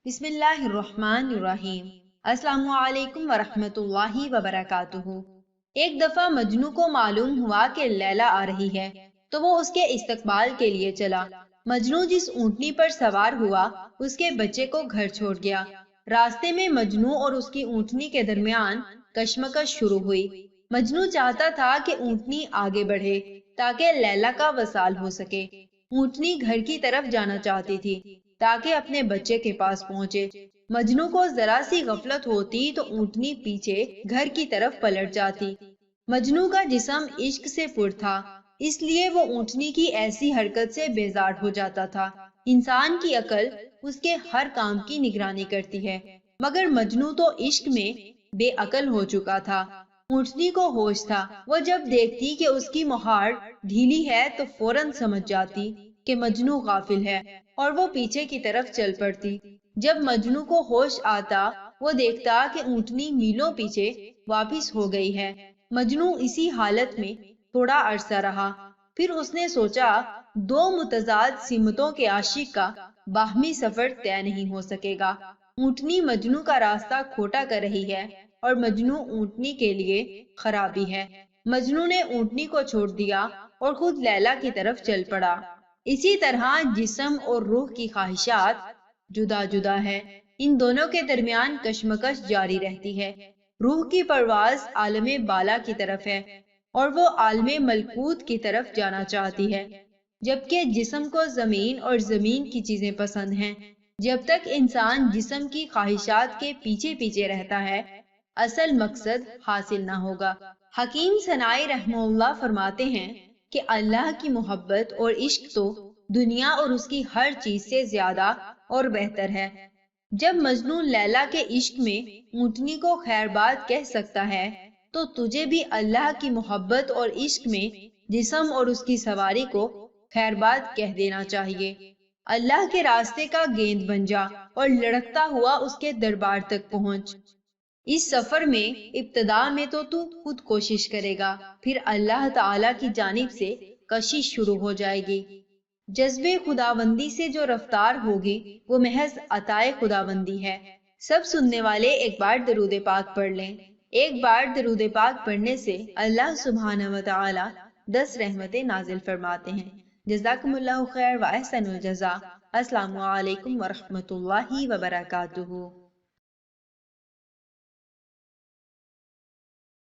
بسم اللہ الرحمن الرحیم۔ السلام علیکم ورحمۃ اللہ وبرکاتہ۔ ایک دفعہ مجنو کو معلوم ہوا کہ لیلا آ رہی ہے تو وہ اس کے استقبال کے لیے چلا۔ مجنو جس اونٹنی پر سوار ہوا اس کے بچے کو گھر چھوڑ گیا۔ راستے میں مجنو اور اس کی اونٹنی کے درمیان کشمکش شروع ہوئی۔ مجنو چاہتا تھا کہ اونٹنی آگے بڑھے تاکہ لیلا کا وصال ہو سکے۔ اونٹنی گھر کی طرف جانا چاہتی تھی تاکہ اپنے بچے کے پاس پہنچے۔ مجنو کو ذرا سی غفلت ہوتی تو اونٹنی پیچھے گھر کی طرف پلٹ جاتی۔ مجنو کا جسم عشق سے پر تھا، اس لیے وہ اونٹنی کی ایسی حرکت سے بیزار ہو جاتا تھا۔ انسان کی عقل اس کے ہر کام کی نگرانی کرتی ہے، مگر مجنو تو عشق میں بے عقل ہو چکا تھا۔ اونٹنی کو ہوش تھا، وہ جب دیکھتی کہ اس کی مہاڑ ڈھیلی ہے تو فوراً سمجھ جاتی کہ مجنو غافل ہے اور وہ پیچھے کی طرف چل پڑتی۔ جب مجنو کو ہوش آتا وہ دیکھتا کہ اونٹنی میلوں پیچھے واپس ہو گئی ہے۔ مجنو اسی حالت میں تھوڑا عرصہ رہا، پھر اس نے سوچا دو متضاد سمتوں کے عاشق کا باہمی سفر طے نہیں ہو سکے گا۔ اونٹنی مجنو کا راستہ کھوٹا کر رہی ہے اور مجنو اونٹنی کے لیے خرابی ہے۔ مجنو نے اونٹنی کو چھوڑ دیا اور خود لیلا کی طرف چل پڑا۔ اسی طرح جسم اور روح کی خواہشات جدا جدا ہے، ان دونوں کے درمیان کشمکش جاری رہتی ہے۔ روح کی پرواز عالم بالا کی طرف ہے اور وہ عالم ملکوت کی طرف جانا چاہتی ہے، جبکہ جسم کو زمین اور زمین کی چیزیں پسند ہیں۔ جب تک انسان جسم کی خواہشات کے پیچھے پیچھے رہتا ہے، اصل مقصد حاصل نہ ہوگا۔ حکیم صناعی رحمہ اللہ فرماتے ہیں کہ اللہ کی محبت اور عشق تو دنیا اور اس کی ہر چیز سے زیادہ اور بہتر ہے۔ جب مجنو لیلا کے عشق میں اونٹنی کو خیر بات کہہ سکتا ہے تو تجھے بھی اللہ کی محبت اور عشق میں جسم اور اس کی سواری کو خیر بات کہہ دینا چاہیے۔ اللہ کے راستے کا گیند بن جا اور لڑکتا ہوا اس کے دربار تک پہنچ۔ اس سفر میں ابتدا میں تو خود کوشش کرے گا، پھر اللہ تعالی کی جانب سے کشش شروع ہو جائے گی۔ جذبے خداوندی سے جو رفتار ہوگی وہ محض عطائے خداوندی ہے۔ سب سننے والے ایک بار درود پاک پڑھ لیں۔ ایک بار درود پاک پڑھنے سے اللہ سبحانہ و تعالی 10 رحمتیں نازل فرماتے ہیں۔ جزاکم اللہ خیر و احسن الجزاء۔ السلام علیکم ورحمۃ اللہ وبرکاتہ۔